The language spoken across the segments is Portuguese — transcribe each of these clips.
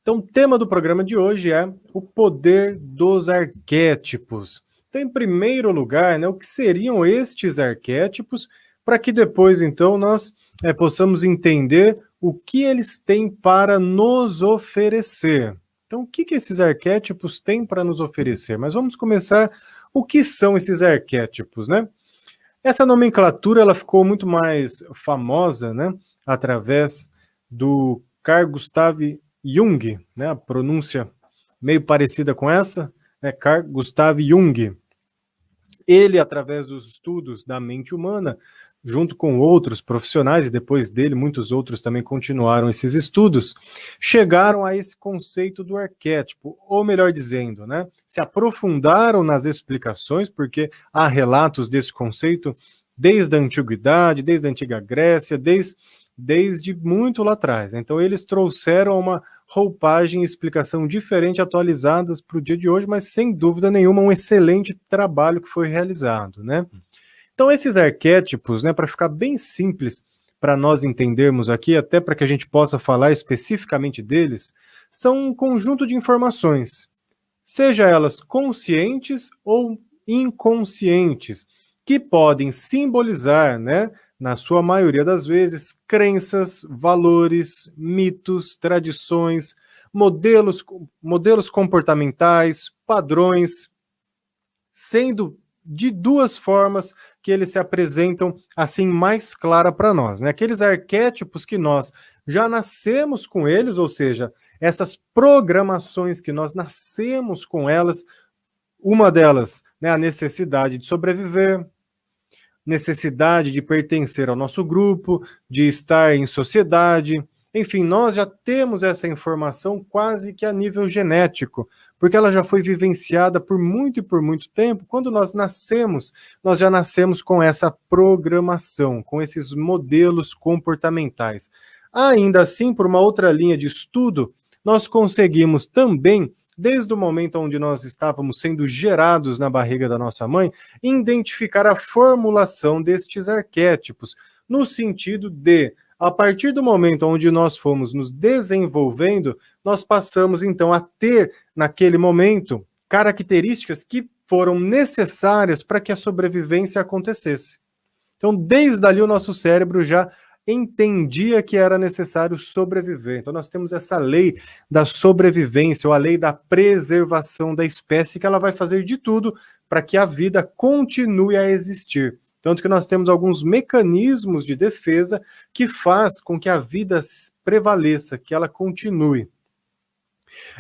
Então, o tema do programa de hoje é o poder dos arquétipos. Então, em primeiro lugar, né, o que seriam estes arquétipos, para que depois, então, nós possamos entender o que eles têm para nos oferecer. Então, o que esses arquétipos têm para nos oferecer? Mas vamos começar, o que são esses arquétipos, né? Essa nomenclatura ela ficou muito mais famosa, né, através do Carl Gustav Jung, né, a pronúncia meio parecida com essa, é Carl Gustav Jung. Ele, através dos estudos da mente humana, junto com outros profissionais, e depois dele muitos outros também continuaram esses estudos, chegaram a esse conceito do arquétipo, ou melhor dizendo, né, se aprofundaram nas explicações, porque há relatos desse conceito desde a antiguidade, desde a antiga Grécia, desde muito lá atrás. Então eles trouxeram uma roupagem e explicação diferente, atualizadas para o dia de hoje, mas sem dúvida nenhuma um excelente trabalho que foi realizado, né? Então esses arquétipos, né, para ficar bem simples para nós entendermos aqui, até para que a gente possa falar especificamente deles, são um conjunto de informações, seja elas conscientes ou inconscientes, que podem simbolizar, né, na sua maioria das vezes, crenças, valores, mitos, tradições, modelos comportamentais, padrões, sendo de duas formas que eles se apresentam assim mais clara para nós, né? Aqueles arquétipos que nós já nascemos com eles, ou seja, essas programações que nós nascemos com elas, uma delas, né, a necessidade de sobreviver, necessidade de pertencer ao nosso grupo, de estar em sociedade. Enfim, nós já temos essa informação quase que a nível genético, porque ela já foi vivenciada por muito e por muito tempo. Quando nós nascemos, nós já nascemos com essa programação, com esses modelos comportamentais. Ainda assim, por uma outra linha de estudo, nós conseguimos também, desde o momento onde nós estávamos sendo gerados na barriga da nossa mãe, identificar a formulação destes arquétipos, no sentido de, a partir do momento onde nós fomos nos desenvolvendo, nós passamos então a ter, naquele momento, características que foram necessárias para que a sobrevivência acontecesse. Então, desde ali, o nosso cérebro já entendia que era necessário sobreviver. Então, nós temos essa lei da sobrevivência, ou a lei da preservação da espécie, que ela vai fazer de tudo para que a vida continue a existir. Tanto que nós temos alguns mecanismos de defesa que faz com que a vida prevaleça, que ela continue.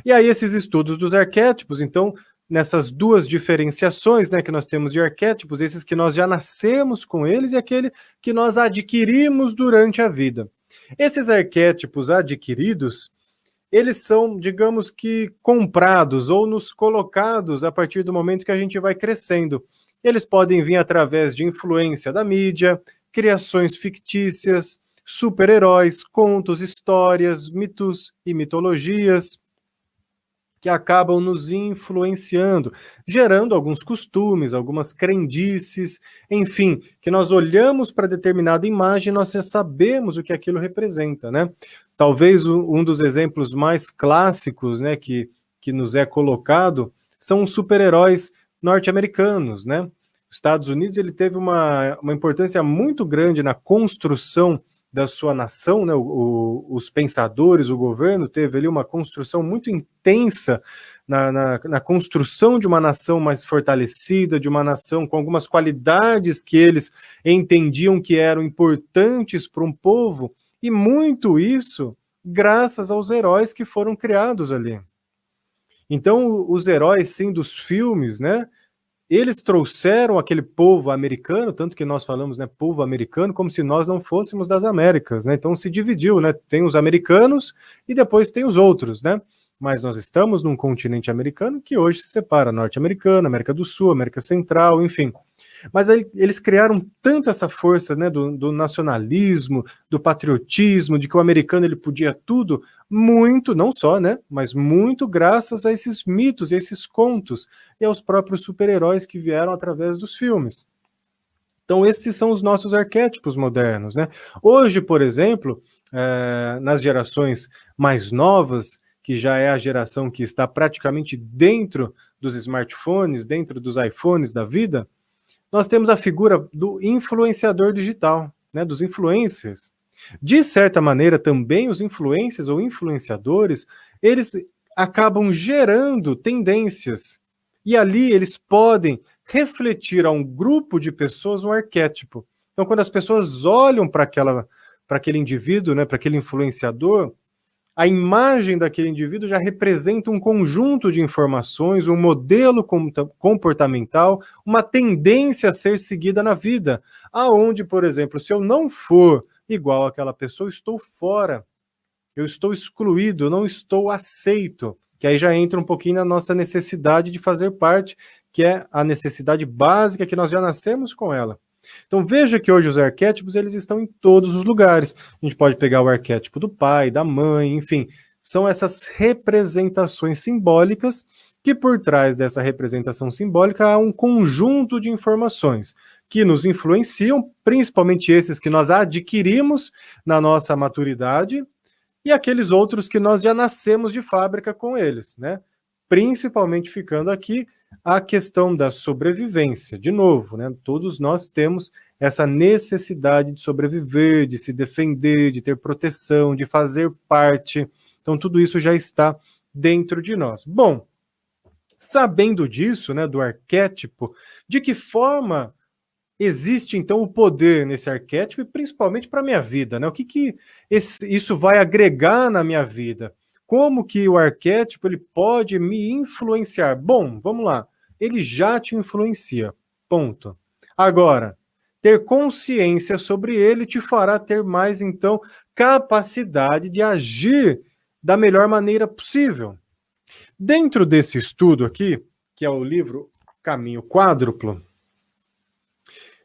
E aí esses estudos dos arquétipos, então, nessas duas diferenciações, né, que nós temos de arquétipos, esses que nós já nascemos com eles e aquele que nós adquirimos durante a vida. Esses arquétipos adquiridos, eles são, digamos que, comprados ou nos colocados a partir do momento que a gente vai crescendo. Eles podem vir através de influência da mídia, criações fictícias, super-heróis, contos, histórias, mitos e mitologias, que acabam nos influenciando, gerando alguns costumes, algumas crendices, enfim, que nós olhamos para determinada imagem e nós já sabemos o que aquilo representa, né? Talvez um dos exemplos mais clássicos, né, que nos é colocado, são os super-heróis norte-americanos, né? Os Estados Unidos ele teve uma importância muito grande na construção da sua nação, né? Os pensadores, o governo teve ali uma construção muito intensa na construção de uma nação mais fortalecida, de uma nação com algumas qualidades que eles entendiam que eram importantes para um povo, e muito isso graças aos heróis que foram criados ali. Então, os heróis, sim, dos filmes, né? Eles trouxeram aquele povo americano, tanto que nós falamos, né, povo americano, como se nós não fôssemos das Américas, né? Então se dividiu, né? Tem os americanos e depois tem os outros, né? Mas nós estamos num continente americano que hoje se separa, norte-americano, América do Sul, América Central, enfim. Mas aí, eles criaram tanto essa força, né, do nacionalismo, do patriotismo, de que o americano ele podia tudo, muito, não só, né, mas muito graças a esses mitos, a esses contos, e aos próprios super-heróis que vieram através dos filmes. Então esses são os nossos arquétipos modernos, né? Hoje, por exemplo, nas gerações mais novas, que já é a geração que está praticamente dentro dos smartphones, dentro dos iPhones da vida, nós temos a figura do influenciador digital, né, dos influencers. De certa maneira, também os influencers ou influenciadores, eles acabam gerando tendências. E ali eles podem refletir a um grupo de pessoas um arquétipo. Então, quando as pessoas olham para aquele indivíduo, né, para aquele influenciador, a imagem daquele indivíduo já representa um conjunto de informações, um modelo comportamental, uma tendência a ser seguida na vida, aonde, por exemplo, se eu não for igual àquela pessoa, eu estou fora, eu estou excluído, eu não estou aceito, que aí já entra um pouquinho na nossa necessidade de fazer parte, que é a necessidade básica que nós já nascemos com ela. Então veja que hoje os arquétipos eles estão em todos os lugares. A gente pode pegar o arquétipo do pai, da mãe, enfim, são essas representações simbólicas que por trás dessa representação simbólica há um conjunto de informações que nos influenciam, principalmente esses que nós adquirimos na nossa maturidade e aqueles outros que nós já nascemos de fábrica com eles, né? Principalmente ficando aqui a questão da sobrevivência. De novo, né? Todos nós temos essa necessidade de sobreviver, de se defender, de ter proteção, de fazer parte. Então, tudo isso já está dentro de nós. Bom, sabendo disso, né, do arquétipo, de que forma existe, então, o poder nesse arquétipo, e principalmente para a minha vida, né? O que isso vai agregar na minha vida? Como que o arquétipo ele pode me influenciar? Bom, vamos lá. Ele já te influencia, ponto. Agora, ter consciência sobre ele te fará ter mais, então, capacidade de agir da melhor maneira possível. Dentro desse estudo aqui, que é o livro Caminho Quádruplo,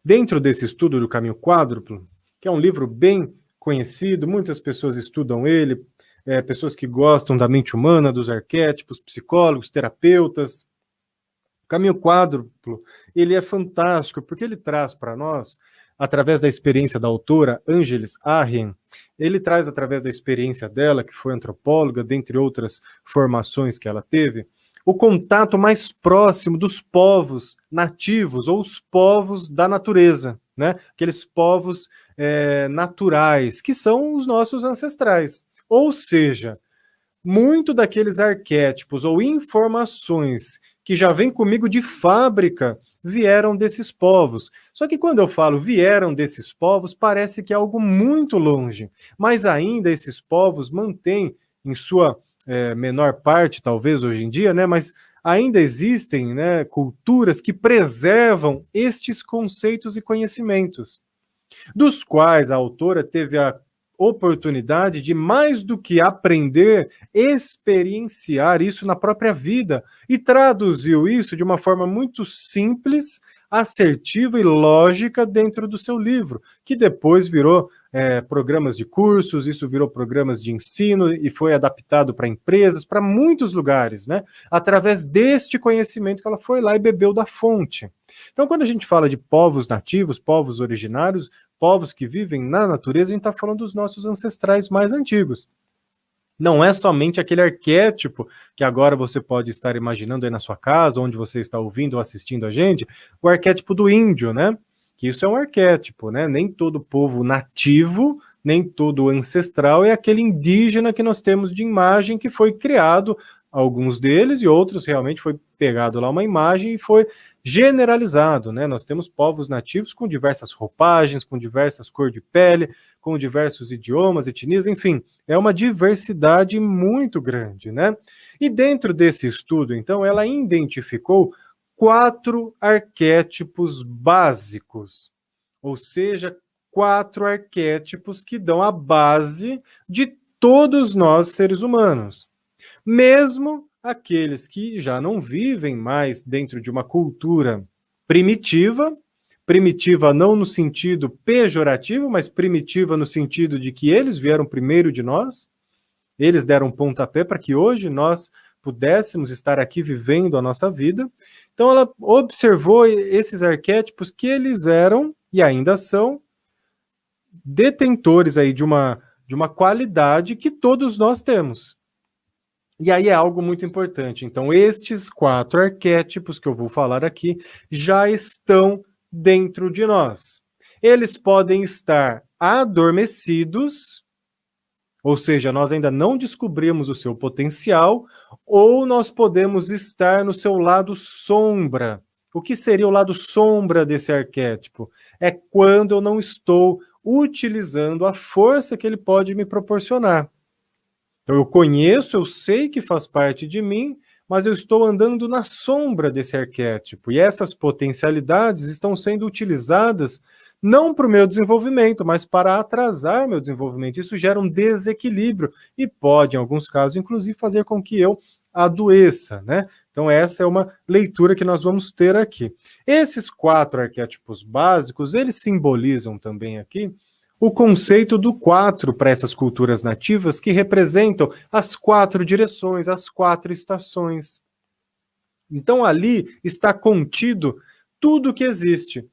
dentro desse estudo do Caminho Quádruplo, que é um livro bem conhecido, muitas pessoas estudam ele, pessoas que gostam da mente humana, dos arquétipos, psicólogos, terapeutas. O Caminho Quádruplo, ele é fantástico, porque ele traz para nós, através da experiência da autora Angeles Arrien, ele traz através da experiência dela, que foi antropóloga, dentre outras formações que ela teve, o contato mais próximo dos povos nativos ou os povos da natureza, né? Aqueles povos naturais, que são os nossos ancestrais. Ou seja, muito daqueles arquétipos ou informações que já vêm comigo de fábrica vieram desses povos. Só que quando eu falo vieram desses povos, parece que é algo muito longe. Mas ainda esses povos mantêm em sua menor parte, talvez hoje em dia, né? Mas ainda existem, né, culturas que preservam estes conceitos e conhecimentos, dos quais a autora teve a oportunidade de, mais do que aprender, experienciar isso na própria vida e traduziu isso de uma forma muito simples, assertiva e lógica dentro do seu livro, que depois virou programas de cursos, isso virou programas de ensino e foi adaptado para empresas, para muitos lugares, né? Através deste conhecimento que ela foi lá e bebeu da fonte. Então, quando a gente fala de povos nativos, povos originários, povos que vivem na natureza, a gente está falando dos nossos ancestrais mais antigos. Não é somente aquele arquétipo que agora você pode estar imaginando aí na sua casa, onde você está ouvindo ou assistindo a gente, o arquétipo do índio, né? Que isso é um arquétipo, né? Nem todo povo nativo, nem todo ancestral é aquele indígena que nós temos de imagem que foi criado, alguns deles e outros realmente foi pegado lá uma imagem e foi generalizado, né? Nós temos povos nativos com diversas roupagens, com diversas cores de pele, com diversos idiomas, etnias, enfim, é uma diversidade muito grande, né? E dentro desse estudo, então, ela identificou 4 arquétipos básicos, ou seja, 4 arquétipos que dão a base de todos nós seres humanos. Mesmo aqueles que já não vivem mais dentro de uma cultura primitiva, primitiva não no sentido pejorativo, mas primitiva no sentido de que eles vieram primeiro de nós, eles deram um pontapé para que hoje nós pudéssemos estar aqui vivendo a nossa vida. Então ela observou esses arquétipos que eles eram, e ainda são, detentores aí de uma qualidade que todos nós temos. E aí é algo muito importante. Então, estes 4 arquétipos que eu vou falar aqui já estão dentro de nós. Eles podem estar adormecidos, ou seja, nós ainda não descobrimos o seu potencial, ou nós podemos estar no seu lado sombra. O que seria o lado sombra desse arquétipo? É quando eu não estou utilizando a força que ele pode me proporcionar. Então eu conheço, eu sei que faz parte de mim, mas eu estou andando na sombra desse arquétipo. E essas potencialidades estão sendo utilizadas não para o meu desenvolvimento, mas para atrasar meu desenvolvimento. Isso gera um desequilíbrio e pode, em alguns casos, inclusive, fazer com que eu adoeça, né? Então essa é uma leitura que nós vamos ter aqui. Esses 4 arquétipos básicos, eles simbolizam também aqui o conceito do 4 para essas culturas nativas, que representam as 4 direções, as 4 estações. Então ali está contido tudo que existe.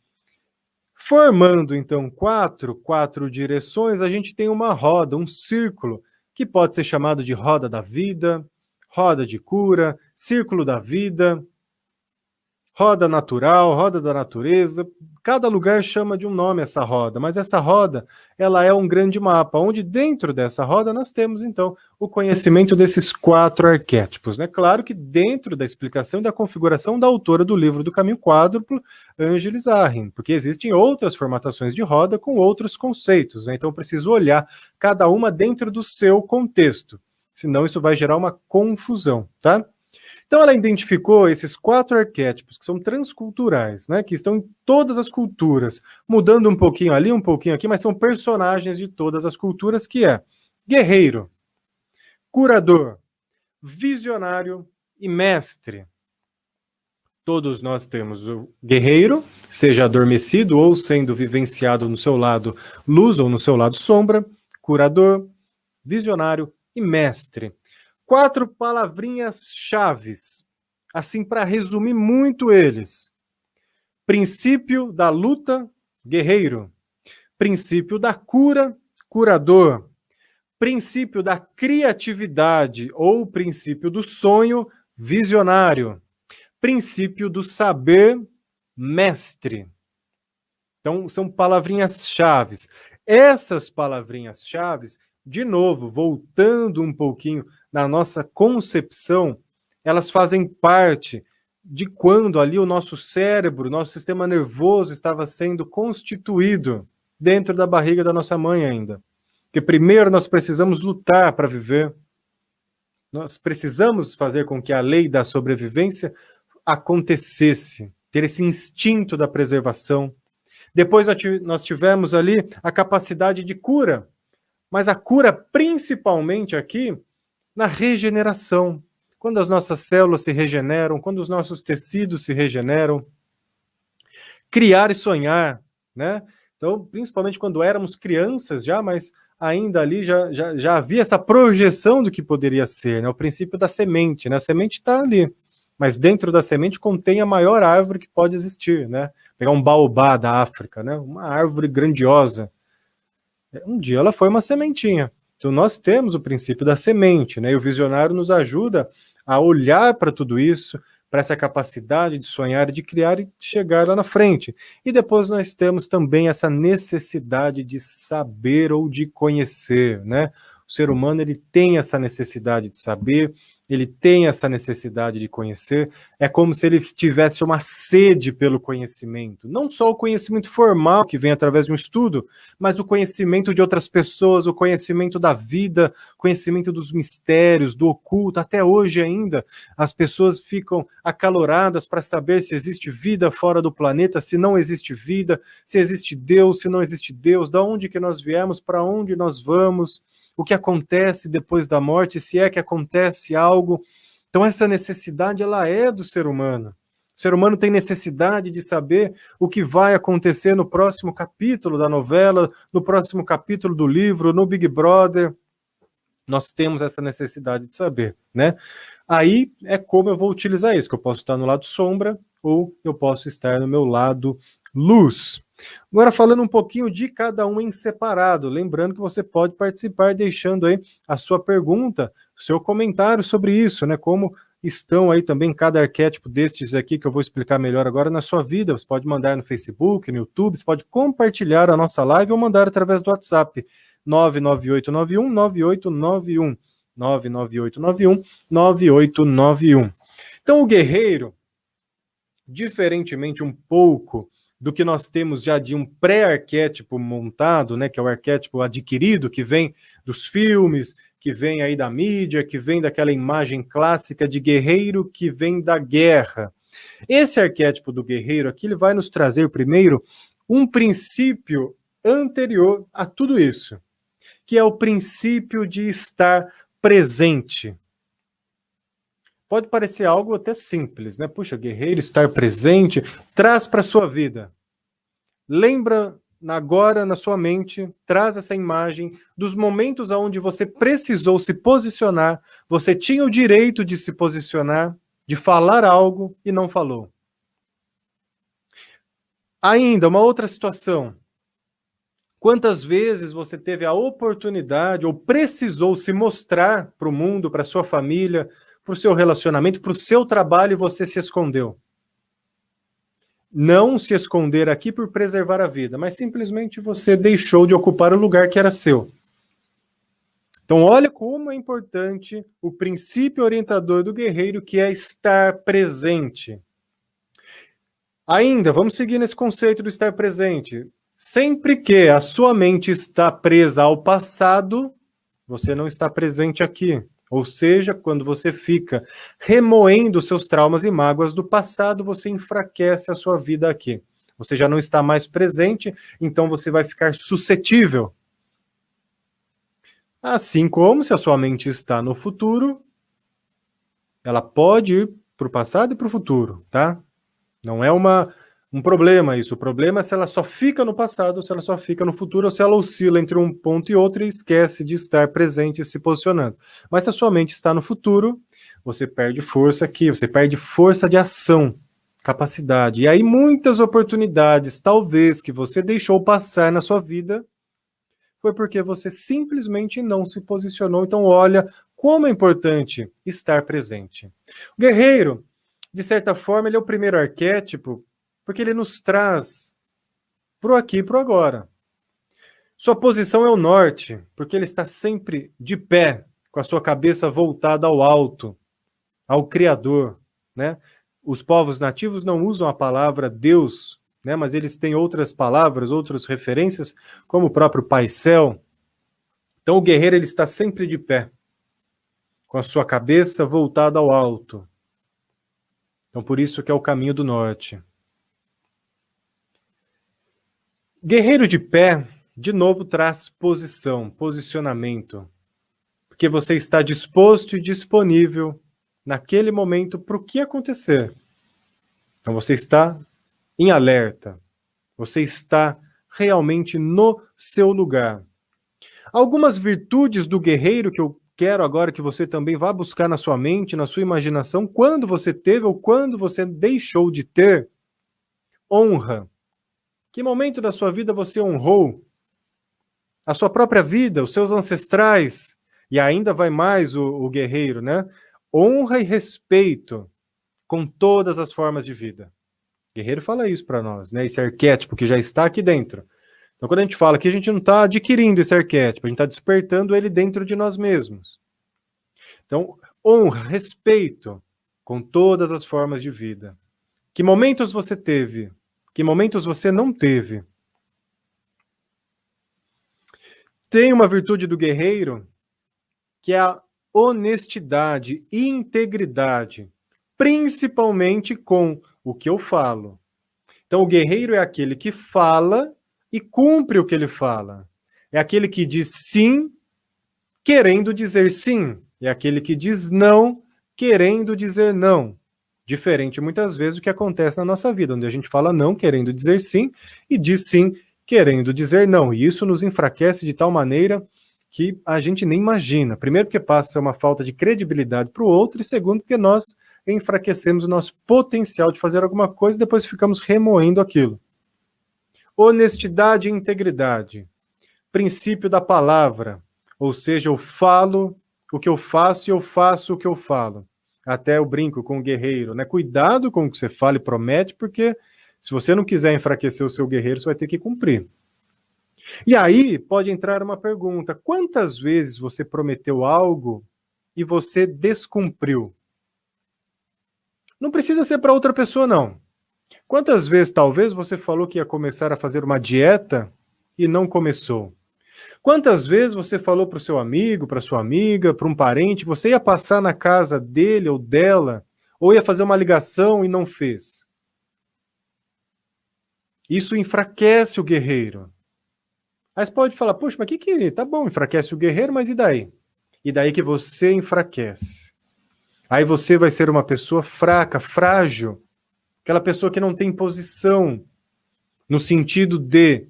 Formando então quatro direções, a gente tem uma roda, um círculo, que pode ser chamado de roda da vida, roda de cura, círculo da vida, roda natural, roda da natureza. Cada lugar chama de um nome essa roda, mas essa roda, ela é um grande mapa, onde dentro dessa roda nós temos, então, o conhecimento desses 4 arquétipos, né? Claro que dentro da explicação e da configuração da autora do livro do Caminho Quádruplo, Ângeles Arrim, porque existem outras formatações de roda com outros conceitos, né? Então eu preciso olhar cada uma dentro do seu contexto, senão isso vai gerar uma confusão, tá? Então ela identificou esses 4 arquétipos que são transculturais, né, que estão em todas as culturas, mudando um pouquinho ali, um pouquinho aqui, mas são personagens de todas as culturas, que é guerreiro, curador, visionário e mestre. Todos nós temos o guerreiro, seja adormecido ou sendo vivenciado no seu lado luz ou no seu lado sombra, curador, visionário e mestre. 4 palavrinhas chaves, assim para resumir muito eles. Princípio da luta, guerreiro. Princípio da cura, curador. Princípio da criatividade ou princípio do sonho, visionário. Princípio do saber, mestre. Então, são palavrinhas chaves. Essas palavrinhas chaves, de novo, voltando um pouquinho na nossa concepção, elas fazem parte de quando ali o nosso cérebro, nosso sistema nervoso estava sendo constituído dentro da barriga da nossa mãe ainda. Porque primeiro nós precisamos lutar para viver. Nós precisamos fazer com que a lei da sobrevivência acontecesse, ter esse instinto da preservação. Depois nós tivemos ali a capacidade de cura, mas a cura principalmente aqui na regeneração. Quando as nossas células se regeneram, quando os nossos tecidos se regeneram. Criar e sonhar, né? Então, principalmente quando éramos crianças já, mas ainda ali já havia essa projeção do que poderia ser, né? O princípio da semente, né? A semente está ali, mas dentro da semente contém a maior árvore que pode existir, né? Pegar um baobá da África, né? Uma árvore grandiosa. Um dia ela foi uma sementinha. Então nós temos o princípio da semente, né? E o visionário nos ajuda a olhar para tudo isso, para essa capacidade de sonhar e de criar e chegar lá na frente. E depois nós temos também essa necessidade de saber ou de conhecer, né? O ser humano, ele tem essa necessidade de saber, ele tem essa necessidade de conhecer, é como se ele tivesse uma sede pelo conhecimento, não só o conhecimento formal que vem através de um estudo, mas o conhecimento de outras pessoas, o conhecimento da vida, conhecimento dos mistérios, do oculto. Até hoje ainda as pessoas ficam acaloradas para saber se existe vida fora do planeta, se não existe vida, se existe Deus, se não existe Deus, da onde que nós viemos, para onde nós vamos, o que acontece depois da morte, se é que acontece algo. Então essa necessidade, ela é do ser humano. O ser humano tem necessidade de saber o que vai acontecer no próximo capítulo da novela, no próximo capítulo do livro, no Big Brother. Nós temos essa necessidade de saber, né? Aí é como eu vou utilizar isso, que eu posso estar no lado sombra ou eu posso estar no meu lado luz. Agora falando um pouquinho de cada um em separado, lembrando que você pode participar deixando aí a sua pergunta seu comentário sobre isso, né? Como estão aí também cada arquétipo destes aqui que eu vou explicar melhor agora na sua vida. Você pode mandar no Facebook, no YouTube, você pode compartilhar a nossa live ou mandar através do WhatsApp 99891 9891 9891. Então o guerreiro, diferentemente um pouco do que nós temos já de um pré-arquétipo montado, né, que é o arquétipo adquirido, que vem dos filmes, que vem aí da mídia, que vem daquela imagem clássica de guerreiro que vem da guerra. Esse arquétipo do guerreiro aqui, ele vai nos trazer primeiro um princípio anterior a tudo isso, que é o princípio de estar presente. Pode parecer algo até simples, né? Puxa, guerreiro, estar presente, traz para a sua vida. Lembra agora na sua mente, traz essa imagem dos momentos onde você precisou se posicionar, você tinha o direito de se posicionar, de falar algo e não falou. Ainda, uma outra situação. Quantas vezes você teve a oportunidade ou precisou se mostrar para o mundo, para a sua família, para o seu relacionamento, para o seu trabalho e você se escondeu? Não se esconder aqui por preservar a vida, mas simplesmente você deixou de ocupar o lugar que era seu. Então, olha como é importante o princípio orientador do guerreiro, que é estar presente. Ainda, vamos seguir nesse conceito do estar presente. Sempre que a sua mente está presa ao passado, você não está presente aqui. Ou seja, quando você fica remoendo seus traumas e mágoas do passado, você enfraquece a sua vida aqui. Você já não está mais presente, então você vai ficar suscetível. Assim como se a sua mente está no futuro, ela pode ir para o passado e para o futuro, tá? Não é um problema isso. O problema é se ela só fica no passado, ou se ela só fica no futuro, ou se ela oscila entre um ponto e outro e esquece de estar presente e se posicionando. Mas se a sua mente está no futuro, você perde força aqui, você perde força de ação, capacidade. E aí muitas oportunidades, talvez, que você deixou passar na sua vida, foi porque você simplesmente não se posicionou. Então olha como é importante estar presente. O guerreiro, de certa forma, ele é o primeiro arquétipo, porque ele nos traz pro aqui e pro agora. Sua posição é o norte, porque ele está sempre de pé, com a sua cabeça voltada ao alto, ao Criador, né? Os povos nativos não usam a palavra Deus, né? Mas eles têm outras palavras, outras referências, como o próprio Pai Céu. Então o guerreiro, ele está sempre de pé, com a sua cabeça voltada ao alto. Então por isso que é o caminho do norte. Guerreiro de pé, de novo, traz posição, posicionamento. Porque você está disposto e disponível naquele momento para o que acontecer. Então você está em alerta. Você está realmente no seu lugar. Algumas virtudes do guerreiro que eu quero agora que você também vá buscar na sua mente, na sua imaginação, quando você teve ou quando você deixou de ter. Honra. Que momento da sua vida você honrou a sua própria vida, os seus ancestrais? E ainda vai mais o guerreiro, né? Honra e respeito com todas as formas de vida. O guerreiro fala isso para nós, né? Esse arquétipo que já está aqui dentro. Então, quando a gente fala que a gente não está adquirindo esse arquétipo, a gente está despertando ele dentro de nós mesmos. Então, honra, respeito com todas as formas de vida. Que momentos você teve? Que momentos você não teve? Tem uma virtude do guerreiro que é a honestidade e integridade, principalmente com o que eu falo. Então, o guerreiro é aquele que fala e cumpre o que ele fala. É aquele que diz sim, querendo dizer sim. É aquele que diz não, querendo dizer não. Diferente, muitas vezes, do que acontece na nossa vida, onde a gente fala não, querendo dizer sim, e diz sim, querendo dizer não. E isso nos enfraquece de tal maneira que a gente nem imagina. Primeiro, porque passa uma falta de credibilidade para o outro, e segundo, porque nós enfraquecemos o nosso potencial de fazer alguma coisa e depois ficamos remoendo aquilo. Honestidade e integridade. Princípio da palavra. Ou seja, eu falo o que eu faço e eu faço o que eu falo. Até eu brinco com o guerreiro, né? Cuidado com o que você fala e promete, porque se você não quiser enfraquecer o seu guerreiro, você vai ter que cumprir. E aí pode entrar uma pergunta: quantas vezes você prometeu algo e você descumpriu? Não precisa ser para outra pessoa, não. Quantas vezes talvez você falou que ia começar a fazer uma dieta e não começou? Quantas vezes você falou para o seu amigo, para sua amiga, para um parente, você ia passar na casa dele ou dela, ou ia fazer uma ligação e não fez? Isso enfraquece o guerreiro. Aí você pode falar, poxa, mas tá bom, enfraquece o guerreiro, mas e daí? E daí que você enfraquece. Aí você vai ser uma pessoa fraca, frágil, aquela pessoa que não tem posição, no sentido de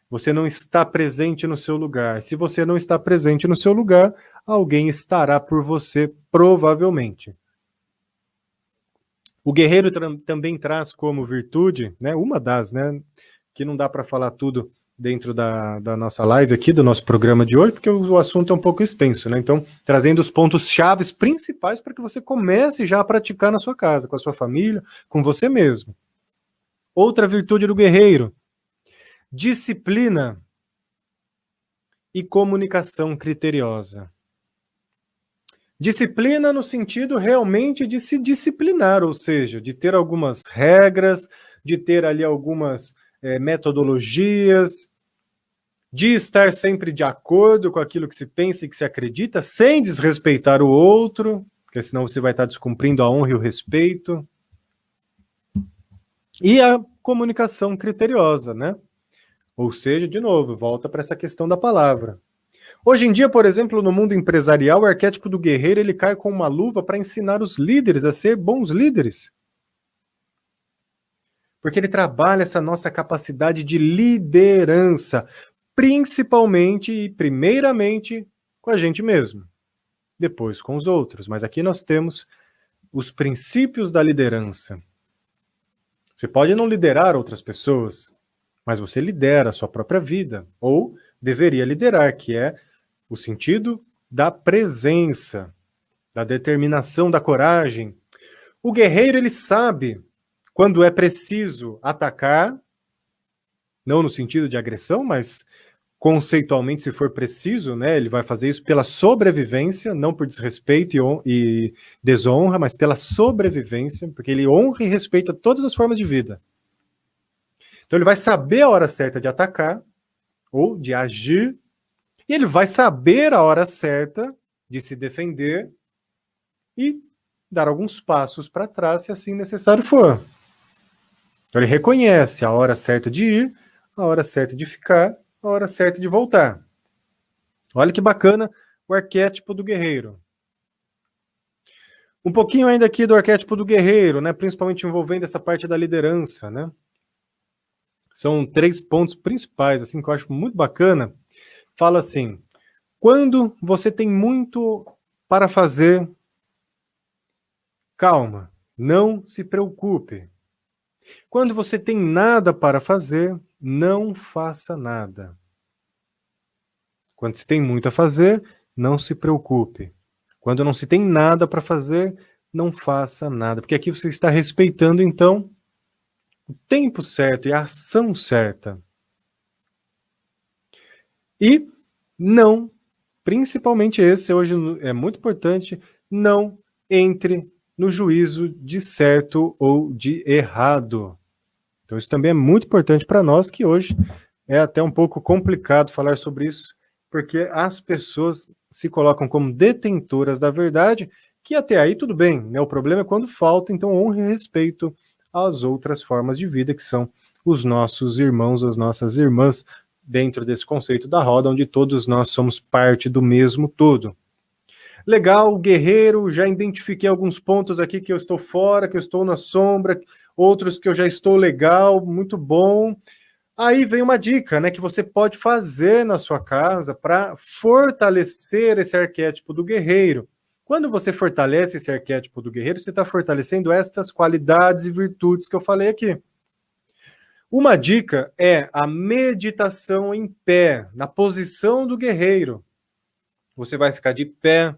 você não está presente no seu lugar. Se você não está presente no seu lugar, alguém estará por você, provavelmente. O guerreiro também traz como virtude, né, uma das, né, que não dá para falar tudo dentro da nossa live aqui, do nosso programa de hoje, porque o assunto é um pouco extenso, né? Então, trazendo os pontos chaves principais para que você comece já a praticar na sua casa, com a sua família, com você mesmo. Outra virtude do guerreiro: disciplina e comunicação criteriosa. Disciplina no sentido realmente de se disciplinar, ou seja, de ter algumas regras, de ter ali algumas metodologias, de estar sempre de acordo com aquilo que se pensa e que se acredita, sem desrespeitar o outro, porque senão você vai estar descumprindo a honra e o respeito. E a comunicação criteriosa, né? Ou seja, de novo, volta para essa questão da palavra. Hoje em dia, por exemplo, no mundo empresarial, o arquétipo do guerreiro ele cai com uma luva para ensinar os líderes a ser bons líderes. Porque ele trabalha essa nossa capacidade de liderança, principalmente e primeiramente com a gente mesmo, depois com os outros. Mas aqui nós temos os princípios da liderança. Você pode não liderar outras pessoas, mas você lidera a sua própria vida, ou deveria liderar, que é o sentido da presença, da determinação, da coragem. O guerreiro, ele sabe quando é preciso atacar, não no sentido de agressão, mas conceitualmente, se for preciso, né, ele vai fazer isso pela sobrevivência, não por desrespeito e desonra, mas pela sobrevivência, porque ele honra e respeita todas as formas de vida. Então ele vai saber a hora certa de atacar ou de agir, e ele vai saber a hora certa de se defender e dar alguns passos para trás, se assim necessário for. Então ele reconhece a hora certa de ir, a hora certa de ficar, a hora certa de voltar. Olha que bacana o arquétipo do guerreiro. Um pouquinho ainda aqui do arquétipo do guerreiro, né? Principalmente envolvendo essa parte da liderança, né? São 3 pontos principais, assim, que eu acho muito bacana. Fala assim: quando você tem muito para fazer, calma, não se preocupe. Quando você tem nada para fazer, não faça nada. Quando se tem muito a fazer, não se preocupe. Quando não se tem nada para fazer, não faça nada. Porque aqui você está respeitando, então, o tempo certo e a ação certa. E não, principalmente esse hoje é muito importante, não entre no juízo de certo ou de errado. Então isso também é muito importante para nós, que hoje é até um pouco complicado falar sobre isso, porque as pessoas se colocam como detentoras da verdade, que até aí tudo bem, né? O problema é quando falta, então, honra e respeito às outras formas de vida, que são os nossos irmãos, as nossas irmãs, dentro desse conceito da roda, onde todos nós somos parte do mesmo todo. Legal, guerreiro, já identifiquei alguns pontos aqui que eu estou fora, que eu estou na sombra, outros que eu já estou legal, muito bom. Aí vem uma dica, né, que você pode fazer na sua casa para fortalecer esse arquétipo do guerreiro. Quando você fortalece esse arquétipo do guerreiro, você está fortalecendo estas qualidades e virtudes que eu falei aqui. Uma dica é a meditação em pé, na posição do guerreiro. Você vai ficar de pé,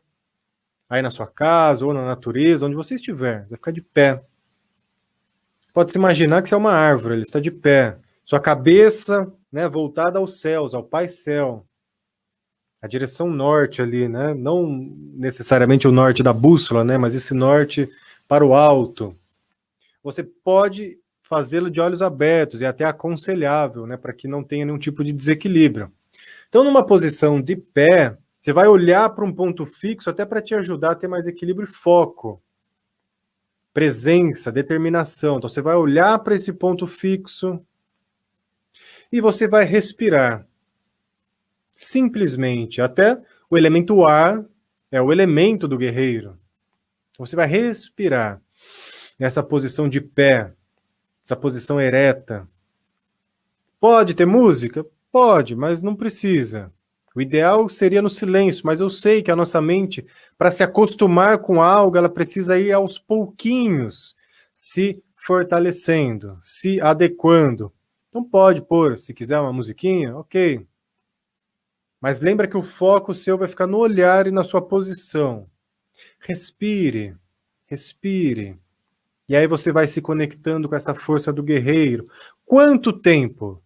aí na sua casa ou na natureza, onde você estiver. Você vai ficar de pé. Pode se imaginar que você é uma árvore, ele está de pé. Sua cabeça, né, voltada aos céus, ao Pai Céu. A direção norte ali, né? Não necessariamente o norte da bússola, né? Mas esse norte para o alto. Você pode fazê-lo de olhos abertos, e até aconselhável, né? Para que não tenha nenhum tipo de desequilíbrio. Então, numa posição de pé, você vai olhar para um ponto fixo até para te ajudar a ter mais equilíbrio e foco. Presença, determinação. Então, você vai olhar para esse ponto fixo e você vai respirar. Simplesmente. Até o elemento ar é o elemento do guerreiro. Você vai respirar nessa posição de pé, essa posição ereta. Pode ter música? Pode, mas não precisa. O ideal seria no silêncio, mas eu sei que a nossa mente, para se acostumar com algo, ela precisa ir aos pouquinhos, se fortalecendo, se adequando. Então pode pôr, se quiser uma musiquinha, ok. Mas lembra que o foco seu vai ficar no olhar e na sua posição. Respire, respire. E aí você vai se conectando com essa força do guerreiro. Quanto tempo?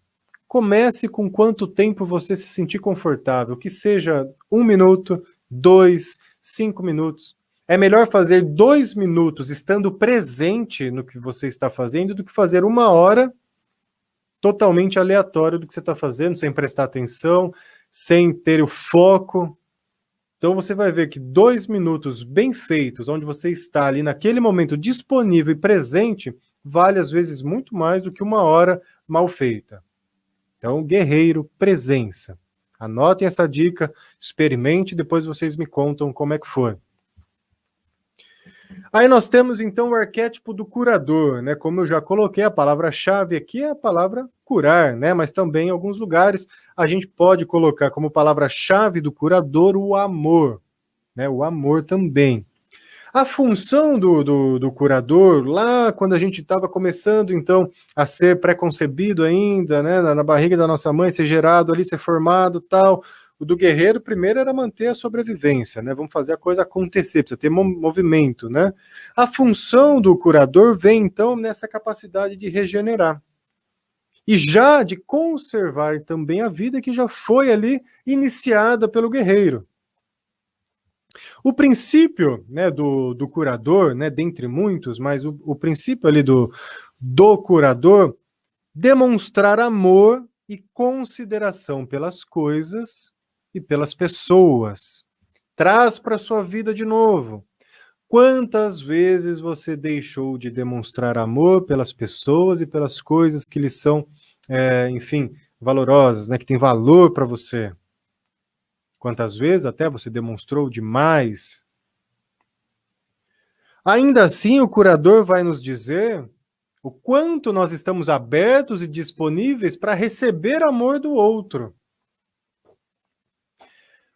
Comece com quanto tempo você se sentir confortável, que seja 1 minuto, 2, 5 minutos. É melhor fazer 2 minutos estando presente no que você está fazendo do que fazer 1 hora totalmente aleatório do que você está fazendo, sem prestar atenção, sem ter o foco. Então você vai ver que 2 minutos bem feitos, onde você está ali naquele momento disponível e presente, vale às vezes muito mais do que 1 hora mal feita. Então, guerreiro, presença. Anotem essa dica, experimente, depois vocês me contam como é que foi. Aí nós temos então o arquétipo do curador, né? Como eu já coloquei, a palavra-chave aqui é a palavra curar, né? Mas também em alguns lugares a gente pode colocar como palavra-chave do curador o amor, né? O amor também. A função do curador, lá quando a gente estava começando, então, a ser pré-concebido ainda, né, na barriga da nossa mãe, ser gerado ali, ser formado, tal, o do guerreiro, primeiro, era manter a sobrevivência, né, vamos fazer a coisa acontecer, precisa ter movimento, né. A função do curador vem, então, nessa capacidade de regenerar. E já de conservar também a vida que já foi ali iniciada pelo guerreiro. O princípio, né, do curador, né, dentre muitos, mas o princípio ali do curador, demonstrar amor e consideração pelas coisas e pelas pessoas. Traz para a sua vida de novo. Quantas vezes você deixou de demonstrar amor pelas pessoas e pelas coisas que lhes são, enfim, valorosas, né, que tem valor para você? Quantas vezes até você demonstrou demais? Ainda assim, o curador vai nos dizer o quanto nós estamos abertos e disponíveis para receber amor do outro.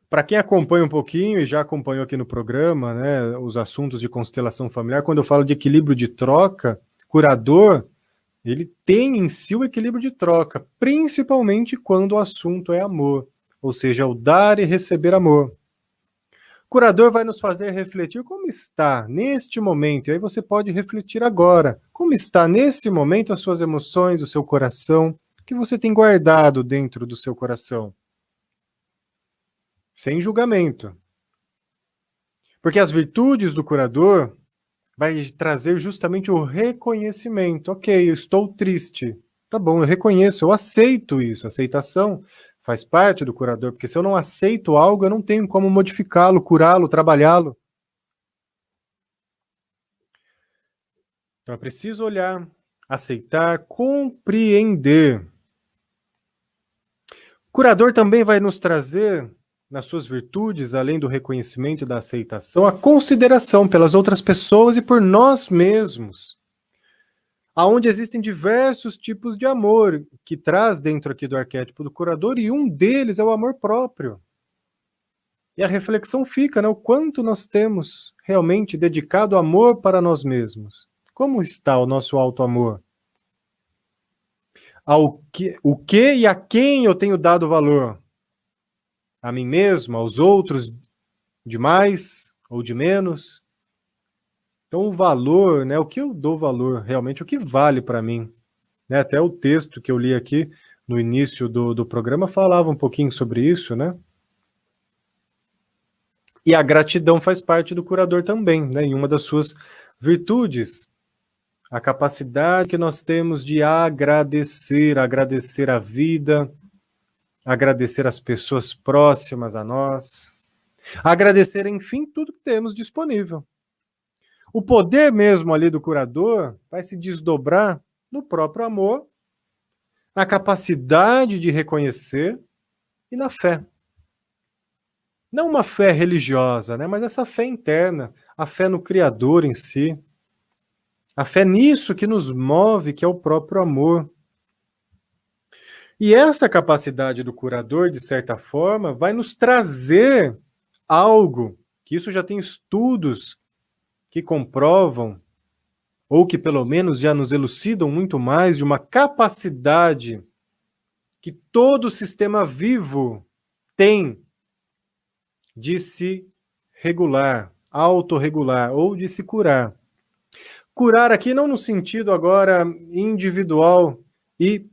Para quem acompanha um pouquinho e já acompanhou aqui no programa, né, os assuntos de constelação familiar, quando eu falo de equilíbrio de troca, curador, ele tem em si o equilíbrio de troca, principalmente quando o assunto é amor, ou seja, o dar e receber amor. O curador vai nos fazer refletir como está neste momento, e aí você pode refletir agora, como está nesse momento as suas emoções, o seu coração, o que você tem guardado dentro do seu coração. Sem julgamento. Porque as virtudes do curador vai trazer justamente o reconhecimento. Ok, eu estou triste. Tá bom, eu reconheço, eu aceito isso. Aceitação faz parte do curador, porque se eu não aceito algo, eu não tenho como modificá-lo, curá-lo, trabalhá-lo. Então é preciso olhar, aceitar, compreender. O curador também vai nos trazer, nas suas virtudes, além do reconhecimento e da aceitação, a consideração pelas outras pessoas e por nós mesmos. Aonde existem diversos tipos de amor que traz dentro aqui do arquétipo do curador, e um deles é o amor próprio. E a reflexão fica, né, o quanto nós temos realmente dedicado amor para nós mesmos. Como está o nosso auto-amor? O que e a quem eu tenho dado valor? A mim mesmo, aos outros demais, ou de menos. Então o valor, né, o que eu dou valor, realmente o que vale para mim, né, até o texto que eu li aqui no início do programa falava um pouquinho sobre isso, né? E a gratidão faz parte do curador também, né, em uma das suas virtudes, a capacidade que nós temos de agradecer, agradecer a vida, agradecer as pessoas próximas a nós, agradecer, enfim, tudo que temos disponível. O poder mesmo ali do curador vai se desdobrar no próprio amor, na capacidade de reconhecer e na fé. Não uma fé religiosa, né, mas essa fé interna, a fé no Criador em si, a fé nisso que nos move, que é o próprio amor. E essa capacidade do curador, de certa forma, vai nos trazer algo, que isso já tem estudos que comprovam, ou que pelo menos já nos elucidam muito mais, de uma capacidade que todo sistema vivo tem de se regular, autorregular, ou de se curar. Curar aqui não no sentido agora individual e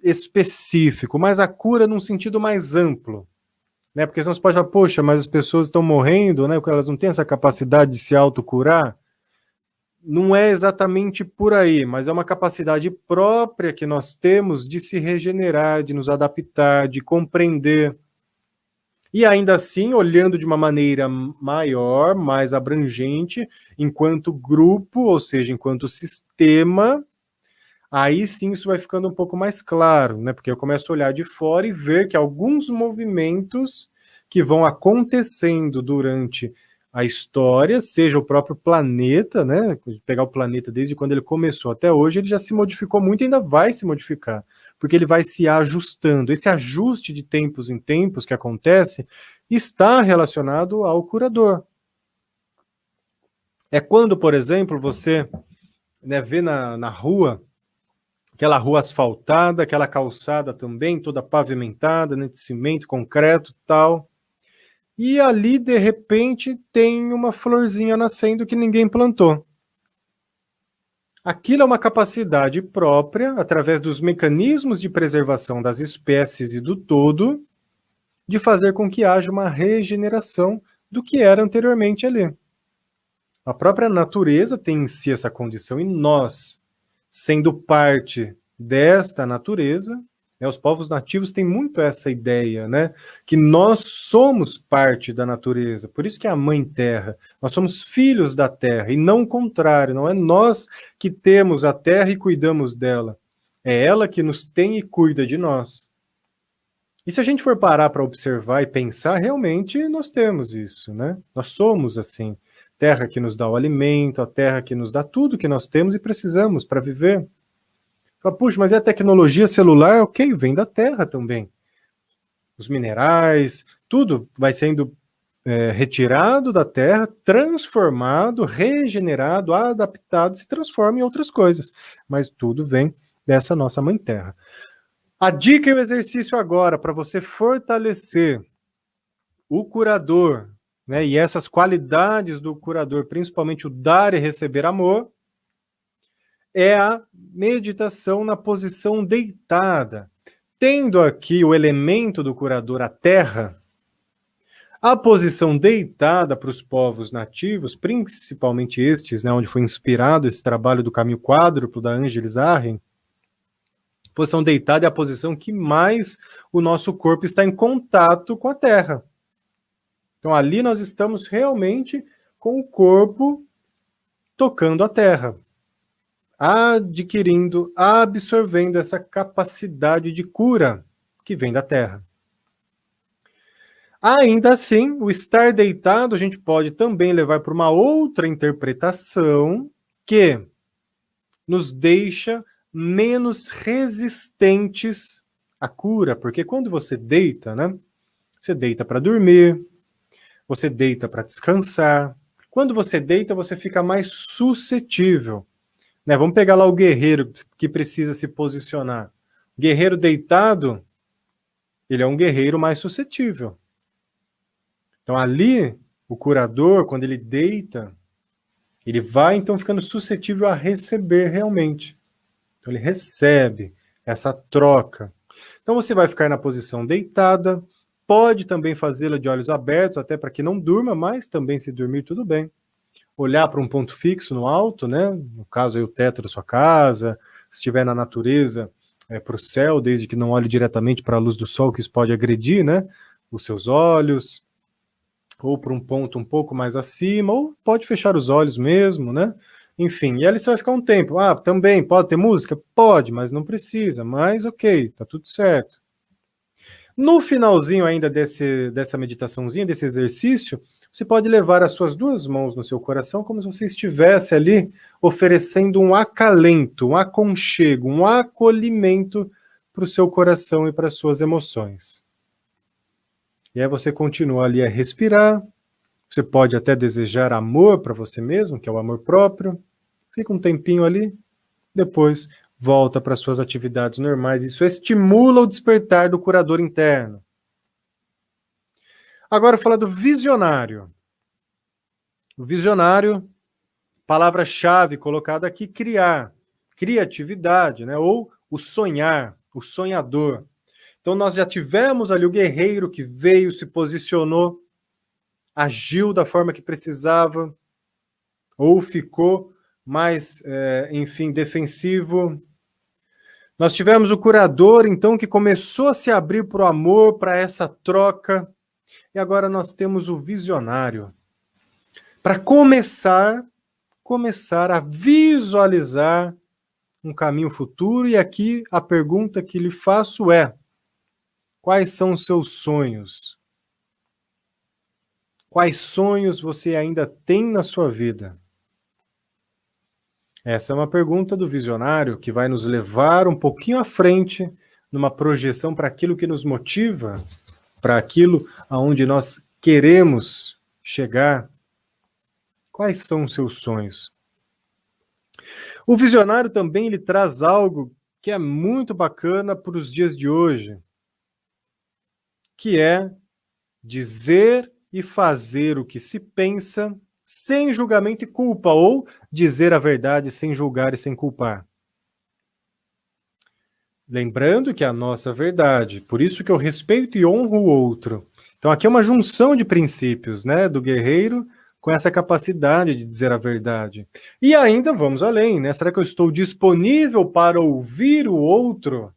específico, mas a cura num sentido mais amplo. Né? Porque senão você pode falar, poxa, mas as pessoas estão morrendo, né? Porque elas não têm essa capacidade de se autocurar. Não é exatamente por aí, mas é uma capacidade própria que nós temos de se regenerar, de nos adaptar, de compreender. E ainda assim, olhando de uma maneira maior, mais abrangente, enquanto grupo, ou seja, enquanto sistema, aí sim isso vai ficando um pouco mais claro, né? Porque eu começo a olhar de fora e ver que alguns movimentos que vão acontecendo durante a história, seja o próprio planeta, né? Pegar o planeta desde quando ele começou até hoje, ele já se modificou muito e ainda vai se modificar, porque ele vai se ajustando. Esse ajuste de tempos em tempos que acontece está relacionado ao curador. É quando, por exemplo, você, né, vê na rua, aquela rua asfaltada, aquela calçada também, toda pavimentada, né, de cimento, concreto, tal. E ali, de repente, tem uma florzinha nascendo que ninguém plantou. Aquilo é uma capacidade própria, através dos mecanismos de preservação das espécies e do todo, de fazer com que haja uma regeneração do que era anteriormente ali. A própria natureza tem em si essa condição e nós, sendo parte desta natureza, né, os povos nativos têm muito essa ideia, né, que nós somos parte da natureza, por isso que é a mãe terra, nós somos filhos da terra, e não o contrário, não é nós que temos a terra e cuidamos dela, é ela que nos tem e cuida de nós. E se a gente for parar para observar e pensar, realmente nós temos isso, né? Nós somos assim. Terra que nos dá o alimento, a terra que nos dá tudo que nós temos e precisamos para viver. Fala, puxa, mas é a tecnologia celular? Ok, vem da terra também. Os minerais, tudo vai sendo retirado da terra, transformado, regenerado, adaptado, se transforma em outras coisas. Mas tudo vem dessa nossa mãe terra. A dica e o exercício agora para você fortalecer o curador, né, e essas qualidades do curador, principalmente o dar e receber amor, é a meditação na posição deitada. Tendo aqui o elemento do curador, a terra, a posição deitada para os povos nativos, principalmente estes, né, onde foi inspirado esse trabalho do caminho quádruplo da Ângeles Arren, a posição deitada é a posição que mais o nosso corpo está em contato com a terra. Então ali nós estamos realmente com o corpo tocando a terra, adquirindo, absorvendo essa capacidade de cura que vem da terra. Ainda assim, o estar deitado a gente pode também levar para uma outra interpretação que nos deixa menos resistentes à cura, porque quando você deita, né? Você deita para dormir, você deita para descansar. Quando você deita, você fica mais suscetível. Né? Vamos pegar lá o guerreiro que precisa se posicionar. Guerreiro deitado, ele é um guerreiro mais suscetível. Então ali, o curador, quando ele deita, ele vai então ficando suscetível a receber realmente. Então ele recebe essa troca. Então você vai ficar na posição deitada, pode também fazê-la de olhos abertos, até para que não durma, mas também se dormir tudo bem. Olhar para um ponto fixo no alto, né? No caso aí o teto da sua casa, se estiver na natureza, para o céu, desde que não olhe diretamente para a luz do sol, que isso pode agredir, né? Os seus olhos, ou para um ponto um pouco mais acima, ou pode fechar os olhos mesmo, né? Enfim, e ali você vai ficar um tempo. Ah, também pode ter música? Pode, mas não precisa. Mas ok, tá tudo certo. No finalzinho ainda dessa meditaçãozinha, desse exercício, você pode levar as suas duas mãos no seu coração como se você estivesse ali oferecendo um acalento, um aconchego, um acolhimento para o seu coração e para as suas emoções. E aí você continua ali a respirar. Você pode até desejar amor para você mesmo, que é o amor próprio. Fica um tempinho ali, depois volta para suas atividades normais. Isso estimula o despertar do curador interno. Agora falar do visionário. O visionário, palavra-chave colocada aqui, criar, criatividade, né? Ou o sonhar, o sonhador. Então nós já tivemos ali o guerreiro que veio, se posicionou, agiu da forma que precisava, ou ficou mais, enfim, defensivo. Nós tivemos o curador, então, que começou a se abrir para o amor, para essa troca. E agora nós temos o visionário. Para começar a visualizar um caminho futuro. E aqui a pergunta que lhe faço é: quais são os seus sonhos? Quais sonhos você ainda tem na sua vida? Essa é uma pergunta do visionário que vai nos levar um pouquinho à frente numa projeção para aquilo que nos motiva, para aquilo aonde nós queremos chegar. Quais são os seus sonhos? O visionário também ele traz algo que é muito bacana para os dias de hoje, que é dizer e fazer o que se pensa sem julgamento e culpa, ou dizer a verdade sem julgar e sem culpar. Lembrando que é a nossa verdade, por isso que eu respeito e honro o outro. Então aqui é uma junção de princípios, né, do guerreiro com essa capacidade de dizer a verdade. E ainda vamos além, né? Será que eu estou disponível para ouvir o outro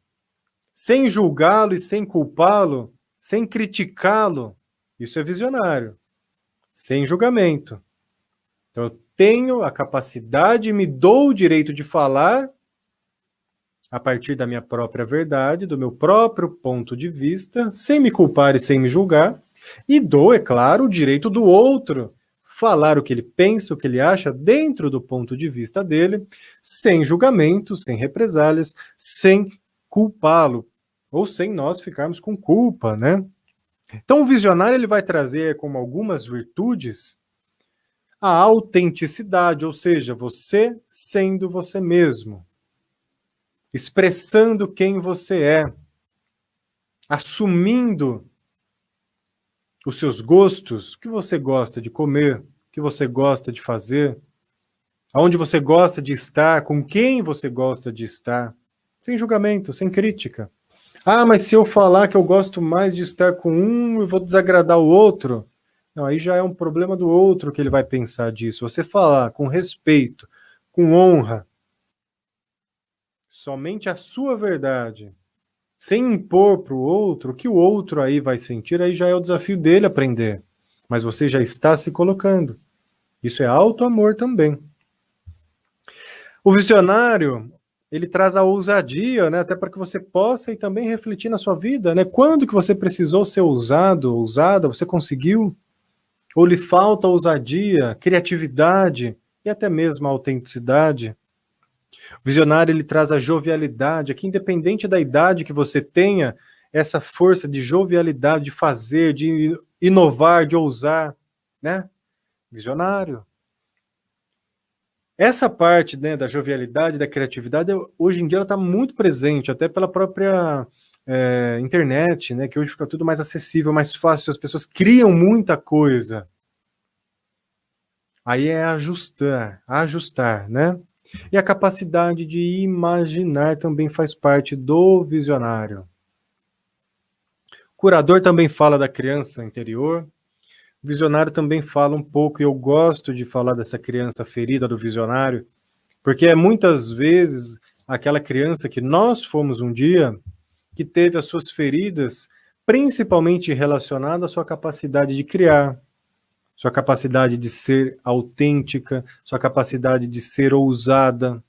sem julgá-lo e sem culpá-lo, sem criticá-lo? Isso é visionário, sem julgamento. Então eu tenho a capacidade e me dou o direito de falar a partir da minha própria verdade, do meu próprio ponto de vista, sem me culpar e sem me julgar, e dou, é claro, o direito do outro falar o que ele pensa, o que ele acha, dentro do ponto de vista dele, sem julgamento, sem represálias, sem culpá-lo, ou sem nós ficarmos com culpa, né? Então o visionário ele vai trazer como algumas virtudes a autenticidade, ou seja, você sendo você mesmo, expressando quem você é, assumindo os seus gostos, o que você gosta de comer, o que você gosta de fazer, aonde você gosta de estar, com quem você gosta de estar, sem julgamento, sem crítica. Ah, mas se eu falar que eu gosto mais de estar com um e vou desagradar o outro, não, aí já é um problema do outro que ele vai pensar disso. Você falar com respeito, com honra, somente a sua verdade, sem impor para o outro, o que o outro aí vai sentir, aí já é o desafio dele aprender. Mas você já está se colocando. Isso é auto-amor também. O visionário, ele traz a ousadia, né, até para que você possa e também refletir na sua vida, né? Quando que você precisou ser ousado, ousada, você conseguiu? Ou lhe falta ousadia, criatividade e até mesmo a autenticidade? O visionário ele traz a jovialidade, aqui independente da idade que você tenha, essa força de jovialidade, de fazer, de inovar, de ousar, né? Visionário. Essa parte, né, da jovialidade, da criatividade, hoje em dia ela está muito presente, até pela própria internet, né, que hoje fica tudo mais acessível, mais fácil, as pessoas criam muita coisa. Aí é ajustar, né? E a capacidade de imaginar também faz parte do visionário. O curador também fala da criança interior. O visionário também fala um pouco, e eu gosto de falar dessa criança ferida do visionário, porque é muitas vezes aquela criança que nós fomos um dia, que teve as suas feridas, principalmente relacionadas à sua capacidade de criar, sua capacidade de ser autêntica, sua capacidade de ser ousada.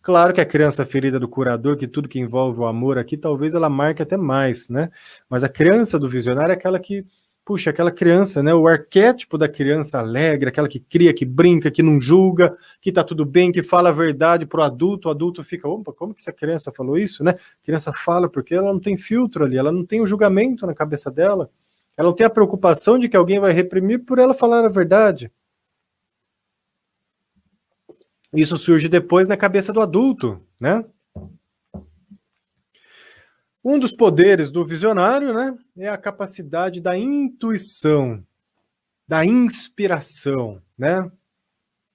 Claro que a criança ferida do curador, que tudo que envolve o amor aqui, talvez ela marque até mais, né? Mas a criança do visionário é aquela que, puxa, aquela criança, né? O arquétipo da criança alegre, aquela que cria, que brinca, que não julga, que tá tudo bem, que fala a verdade pro adulto, o adulto fica, opa, como que essa criança falou isso, né? A criança fala porque ela não tem filtro ali, ela não tem o julgamento na cabeça dela, ela não tem a preocupação de que alguém vai reprimir por ela falar a verdade. Isso surge depois na cabeça do adulto, né? Um dos poderes do visionário, né, é a capacidade da intuição, da inspiração, né?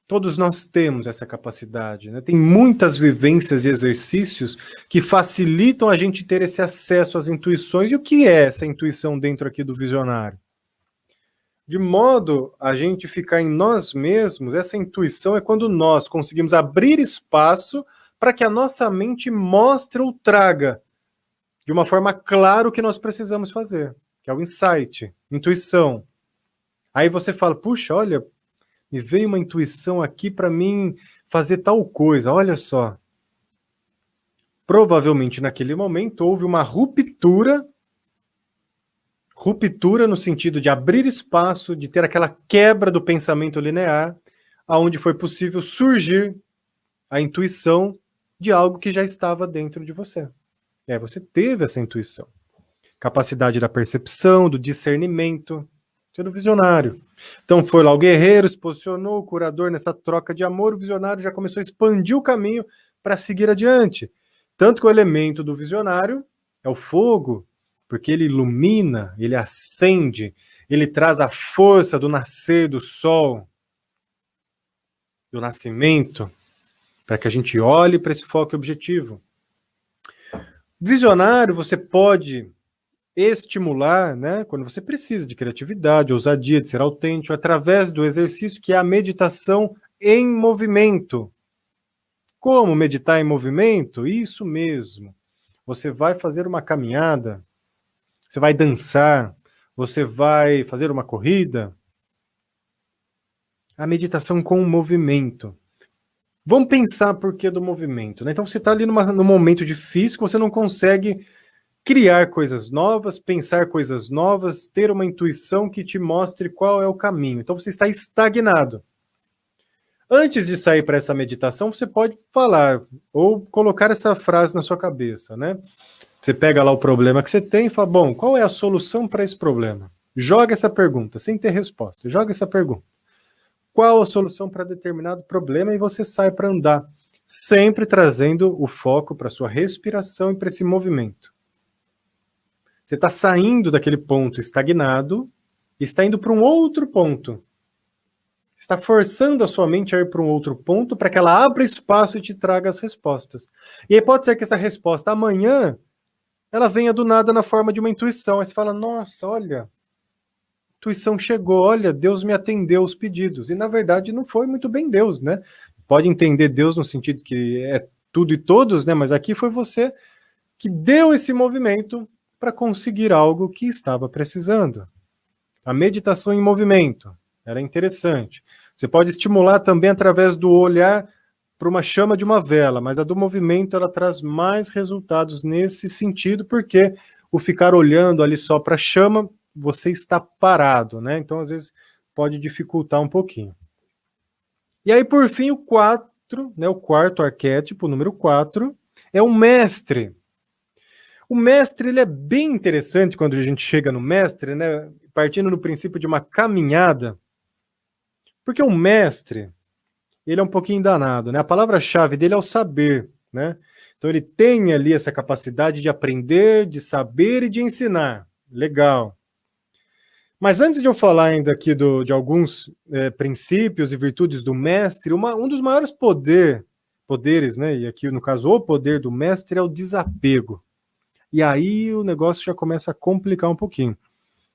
Todos nós temos essa capacidade, né? Tem muitas vivências e exercícios que facilitam a gente ter esse acesso às intuições. E o que é essa intuição dentro aqui do visionário? De modo a gente ficar em nós mesmos, essa intuição é quando nós conseguimos abrir espaço para que a nossa mente mostre ou traga de uma forma clara o que nós precisamos fazer, que é o insight, intuição. Aí você fala, puxa, olha, me veio uma intuição aqui para mim fazer tal coisa, olha só. Provavelmente naquele momento houve uma ruptura no sentido de abrir espaço, de ter aquela quebra do pensamento linear, aonde foi possível surgir a intuição de algo que já estava dentro de você. E aí você teve essa intuição. Capacidade da percepção, do discernimento, sendo visionário. Então foi lá o guerreiro, se posicionou, o curador nessa troca de amor, o visionário já começou a expandir o caminho para seguir adiante. Tanto que o elemento do visionário é o fogo, porque ele ilumina, ele acende, ele traz a força do nascer do sol, do nascimento, para que a gente olhe para esse foco objetivo. Visionário, você pode estimular, né, quando você precisa de criatividade, ousadia, de ser autêntico, através do exercício que é a meditação em movimento. Como meditar em movimento? Isso mesmo. Você vai fazer uma caminhada, você vai dançar, você vai fazer uma corrida. A meditação com o movimento. Vamos pensar por que do movimento, né? Então você está ali num momento difícil que você não consegue criar coisas novas, pensar coisas novas, ter uma intuição que te mostre qual é o caminho. Então você está estagnado. Antes de sair para essa meditação, você pode falar ou colocar essa frase na sua cabeça, né? Você pega lá o problema que você tem e fala, bom, qual é a solução para esse problema? Joga essa pergunta, sem ter resposta. Joga essa pergunta. Qual a solução para determinado problema? E você sai para andar, sempre trazendo o foco para sua respiração e para esse movimento. Você está saindo daquele ponto estagnado e está indo para um outro ponto. Está forçando a sua mente a ir para um outro ponto para que ela abra espaço e te traga as respostas. E aí pode ser que essa resposta amanhã ela venha do nada na forma de uma intuição. Aí você fala, nossa, olha, a intuição chegou, olha, Deus me atendeu os pedidos. E na verdade não foi muito bem Deus, né? Pode entender Deus no sentido que é tudo e todos, né? Mas aqui foi você que deu esse movimento para conseguir algo que estava precisando. A meditação em movimento era interessante. Você pode estimular também através do olhar para uma chama de uma vela, mas a do movimento ela traz mais resultados nesse sentido, porque o ficar olhando ali só para a chama, você está parado, né? Então, às vezes, pode dificultar um pouquinho. E aí, por fim, o 4, né, o quarto arquétipo, o número 4, é o mestre. O mestre ele é bem interessante quando a gente chega no mestre, né, partindo do princípio de uma caminhada, porque o mestre, ele é um pouquinho danado, né? A palavra-chave dele é o saber, né? Então ele tem ali essa capacidade de aprender, de saber e de ensinar. Legal. Mas antes de eu falar ainda aqui de alguns princípios e virtudes do mestre, um dos maiores poderes, né, e aqui no caso o poder do mestre é o desapego. E aí o negócio já começa a complicar um pouquinho.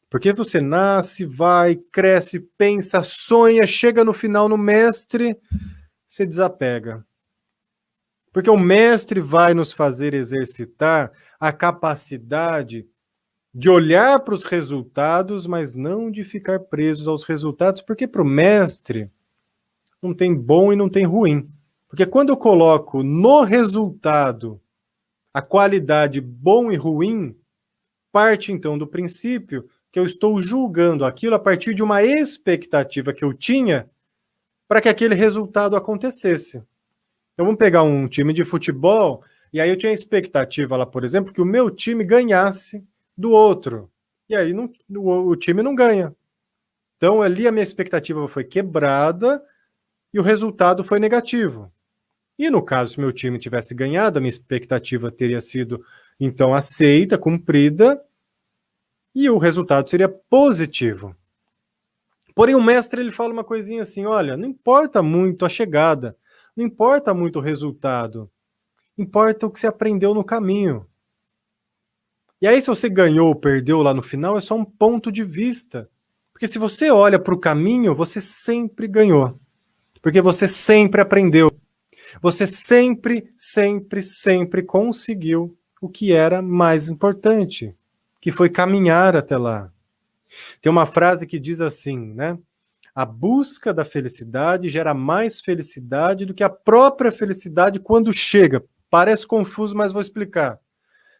Porque você nasce, vai, cresce, pensa, sonha, chega no final no mestre, você desapega. Porque o mestre vai nos fazer exercitar a capacidade de olhar para os resultados, mas não de ficar presos aos resultados, porque para o mestre não tem bom e não tem ruim. Porque quando eu coloco no resultado a qualidade bom e ruim, parte então do princípio que eu estou julgando aquilo a partir de uma expectativa que eu tinha para que aquele resultado acontecesse. Então vamos pegar um time de futebol, e aí eu tinha a expectativa lá, por exemplo, que o meu time ganhasse do outro. E aí o time não ganha. Então ali a minha expectativa foi quebrada e o resultado foi negativo. E no caso, se meu time tivesse ganhado, a minha expectativa teria sido então aceita, cumprida, e o resultado seria positivo. Porém, o mestre ele fala uma coisinha assim: olha, não importa muito a chegada, não importa muito o resultado, importa o que você aprendeu no caminho. E aí, se você ganhou ou perdeu lá no final, é só um ponto de vista. Porque se você olha para o caminho, você sempre ganhou. Porque você sempre aprendeu. Você sempre, sempre, sempre conseguiu o que era mais importante, que foi caminhar até lá. Tem uma frase que diz assim, né? A busca da felicidade gera mais felicidade do que a própria felicidade quando chega. Parece confuso, mas vou explicar.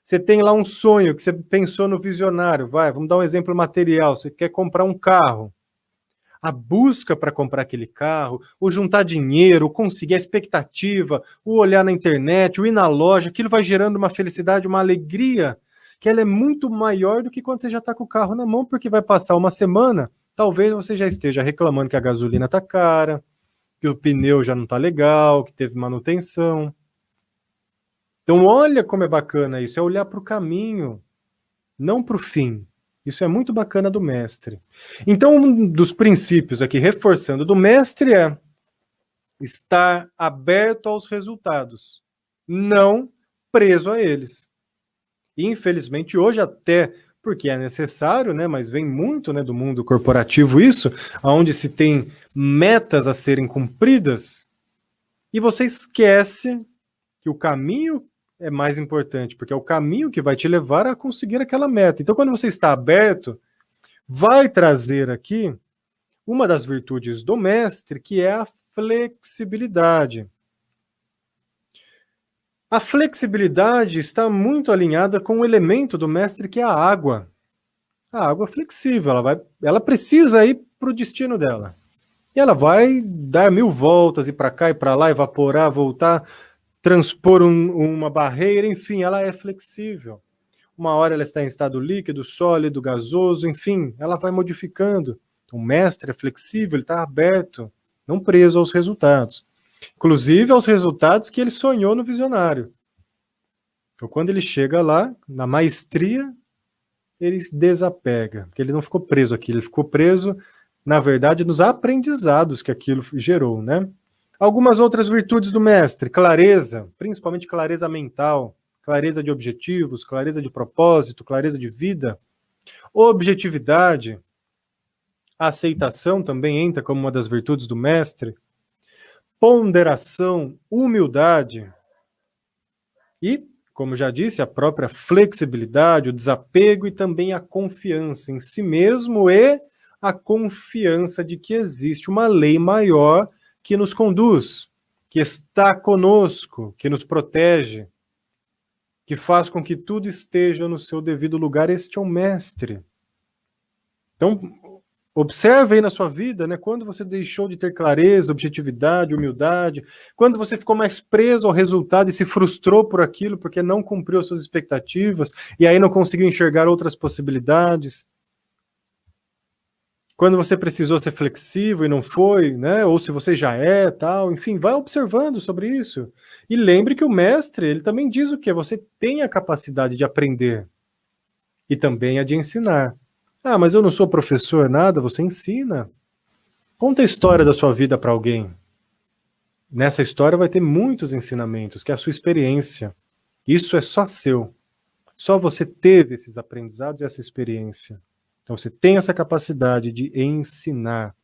Você tem lá um sonho que você pensou no visionário, vamos dar um exemplo material, você quer comprar um carro. A busca para comprar aquele carro, o juntar dinheiro, o conseguir a expectativa, o olhar na internet, o ir na loja, aquilo vai gerando uma felicidade, uma alegria, que ela é muito maior do que quando você já está com o carro na mão, porque vai passar uma semana, talvez você já esteja reclamando que a gasolina está cara, que o pneu já não está legal, que teve manutenção. Então olha como é bacana isso, é olhar para o caminho, não para o fim. Isso é muito bacana do mestre. Então, um dos princípios aqui, reforçando, do mestre é estar aberto aos resultados, não preso a eles. E, infelizmente, hoje até, porque é necessário, né, mas vem muito, né, do mundo corporativo isso, onde se tem metas a serem cumpridas, e você esquece que o caminho é mais importante, porque é o caminho que vai te levar a conseguir aquela meta. Então, quando você está aberto, vai trazer aqui uma das virtudes do mestre, que é a flexibilidade. A flexibilidade está muito alinhada com o elemento do mestre, que é a água. A água é flexível, ela precisa ir para o destino dela. E ela vai dar 1000 voltas, ir para cá e para lá, evaporar, voltar, transpor uma barreira, enfim, ela é flexível. Uma hora ela está em estado líquido, sólido, gasoso, enfim, ela vai modificando. O mestre é flexível, ele está aberto, não preso aos resultados. Inclusive aos resultados que ele sonhou no visionário. Então, quando ele chega lá, na maestria, ele desapega, porque ele não ficou preso aqui, ele ficou preso, na verdade, nos aprendizados que aquilo gerou, né? Algumas outras virtudes do mestre: clareza, principalmente clareza mental, clareza de objetivos, clareza de propósito, clareza de vida, objetividade, a aceitação também entra como uma das virtudes do mestre, ponderação, humildade e, como já disse, a própria flexibilidade, o desapego e também a confiança em si mesmo e a confiança de que existe uma lei maior que nos conduz, que está conosco, que nos protege, que faz com que tudo esteja no seu devido lugar. Este é um mestre. Então, observe aí na sua vida, né, quando você deixou de ter clareza, objetividade, humildade, quando você ficou mais preso ao resultado e se frustrou por aquilo porque não cumpriu as suas expectativas e aí não conseguiu enxergar outras possibilidades. Quando você precisou ser flexível e não foi, né? Ou se você já é, tal, enfim, vai observando sobre isso. E lembre que o mestre, ele também diz o quê? Você tem a capacidade de aprender e também a de ensinar. Ah, mas eu não sou professor, nada, você ensina. Conta a história da sua vida para alguém. Nessa história vai ter muitos ensinamentos, que é a sua experiência. Isso é só seu. Só você teve esses aprendizados e essa experiência. Então você tem essa capacidade de ensinar.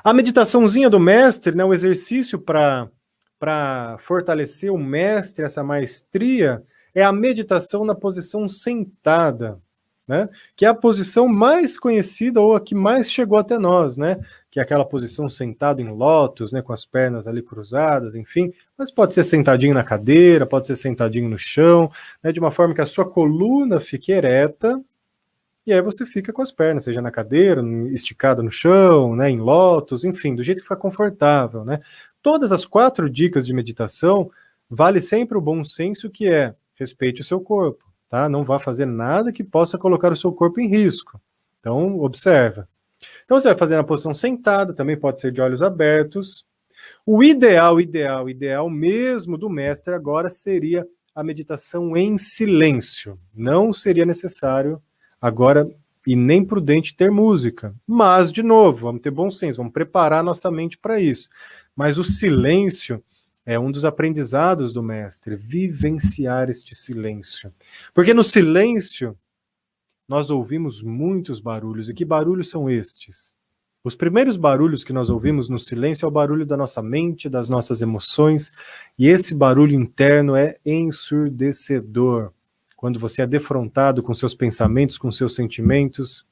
A meditaçãozinha do mestre, né, o exercício para fortalecer o mestre, essa maestria, é a meditação na posição sentada, né, que é a posição mais conhecida ou a que mais chegou até nós, né, que é aquela posição sentada em lótus, né, com as pernas ali cruzadas, enfim, mas pode ser sentadinho na cadeira, pode ser sentadinho no chão, né, de uma forma que a sua coluna fique ereta, e aí você fica com as pernas, seja na cadeira, esticada no chão, né, em lótus, enfim, do jeito que ficar confortável, né. Todas as 4 dicas de meditação, vale sempre o bom senso, que é respeite o seu corpo, tá? Não vá fazer nada que possa colocar o seu corpo em risco. Então, observa. Então você vai fazer na posição sentada, também pode ser de olhos abertos. O ideal mesmo do mestre agora seria a meditação em silêncio. Não seria necessário agora e nem prudente ter música. Mas, de novo, vamos ter bom senso, vamos preparar nossa mente para isso. Mas o silêncio é um dos aprendizados do mestre, vivenciar este silêncio. Porque no silêncio nós ouvimos muitos barulhos. E que barulhos são estes? Os primeiros barulhos que nós ouvimos no silêncio é o barulho da nossa mente, das nossas emoções, e esse barulho interno é ensurdecedor, quando você é defrontado com seus pensamentos, com seus sentimentos.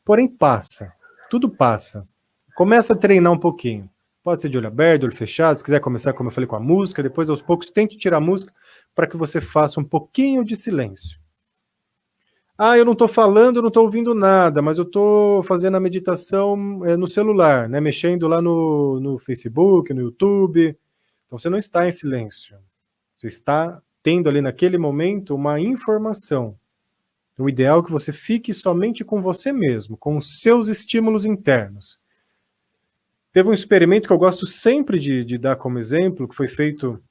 Porém, passa, tudo passa. Começa a treinar um pouquinho. Pode ser de olho aberto, olho fechado, se quiser começar, como eu falei, com a música, depois aos poucos tente tirar a música para que você faça um pouquinho de silêncio. Ah, eu não estou falando, eu não estou ouvindo nada, mas eu estou fazendo a meditação no celular, né? Mexendo lá no Facebook, no YouTube. Então você não está em silêncio. Você está tendo ali naquele momento uma informação. O ideal é que você fique somente com você mesmo, com os seus estímulos internos. Teve um experimento que eu gosto sempre de dar como exemplo, que foi feito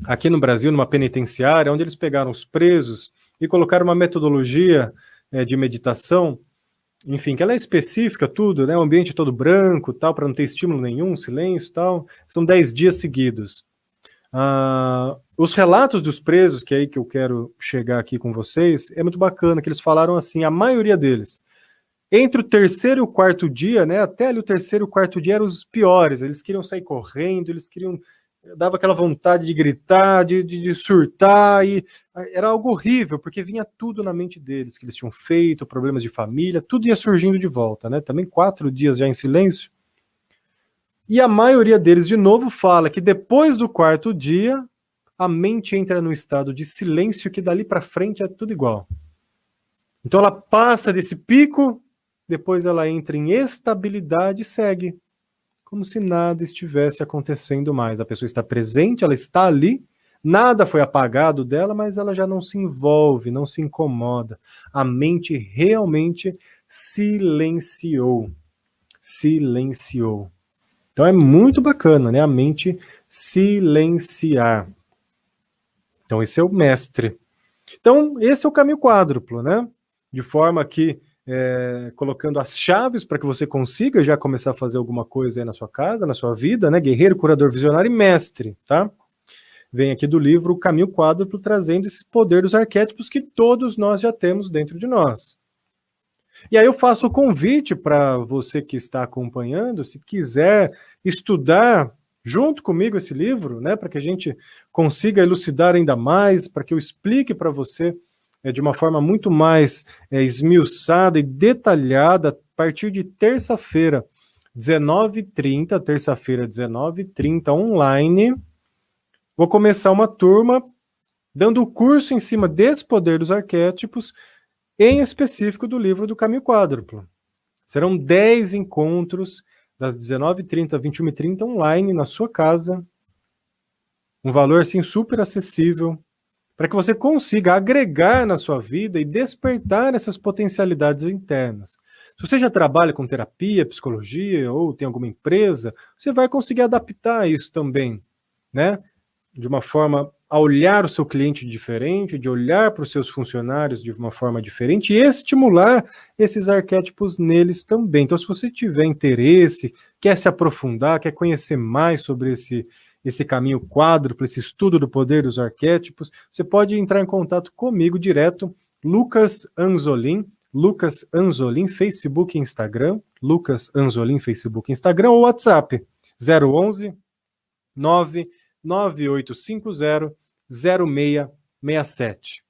aqui no Brasil, numa penitenciária, onde eles pegaram os presos e colocaram uma metodologia de meditação, enfim, que ela é específica, tudo, né? O ambiente todo branco, tal, para não ter estímulo nenhum, silêncio, tal. São 10 dias seguidos. Os relatos dos presos, que é aí que eu quero chegar aqui com vocês, é muito bacana, que eles falaram assim, a maioria deles, entre o terceiro e o quarto dia, né, até ali o terceiro e o quarto dia eram os piores, eles queriam sair correndo, eles queriam, dava aquela vontade de gritar, de surtar, e era algo horrível, porque vinha tudo na mente deles, que eles tinham feito, problemas de família, tudo ia surgindo de volta, né, também 4 dias já em silêncio, e a maioria deles, de novo, fala que depois do quarto dia, a mente entra num estado de silêncio que dali para frente é tudo igual. Então ela passa desse pico, depois ela entra em estabilidade e segue, como se nada estivesse acontecendo mais. A pessoa está presente, ela está ali, nada foi apagado dela, mas ela já não se envolve, não se incomoda. A mente realmente silenciou. Silenciou. Então é muito bacana, né? A mente silenciar. Então esse é o mestre. Então esse é o caminho quádruplo, né? De forma que colocando as chaves para que você consiga já começar a fazer alguma coisa aí na sua casa, na sua vida, né? Guerreiro, curador, visionário e mestre, tá? Vem aqui do livro O Caminho Quádruplo, trazendo esse poder dos arquétipos que todos nós já temos dentro de nós. E aí eu faço o convite para você que está acompanhando, se quiser estudar junto comigo esse livro, né, para que a gente consiga elucidar ainda mais, para que eu explique para você de uma forma muito mais esmiuçada e detalhada, a partir de terça-feira, 19h30, terça-feira, 19h30, online, vou começar uma turma dando o curso em cima desse poder dos arquétipos, em específico do livro do Caminho Quádruplo. Serão 10 encontros, das 19h30 às 21h30, online, na sua casa, um valor assim super acessível, para que você consiga agregar na sua vida e despertar essas potencialidades internas. Se você já trabalha com terapia, psicologia, ou tem alguma empresa, você vai conseguir adaptar isso também, né? De uma forma a olhar o seu cliente diferente, de olhar para os seus funcionários de uma forma diferente e estimular esses arquétipos neles também. Então, se você tiver interesse, quer se aprofundar, quer conhecer mais sobre esse caminho quádruplo, esse estudo do poder dos arquétipos, você pode entrar em contato comigo direto, Lucas Anzolin, Facebook e Instagram, Lucas Anzolin, Facebook e Instagram, ou WhatsApp, 011 99850 0667.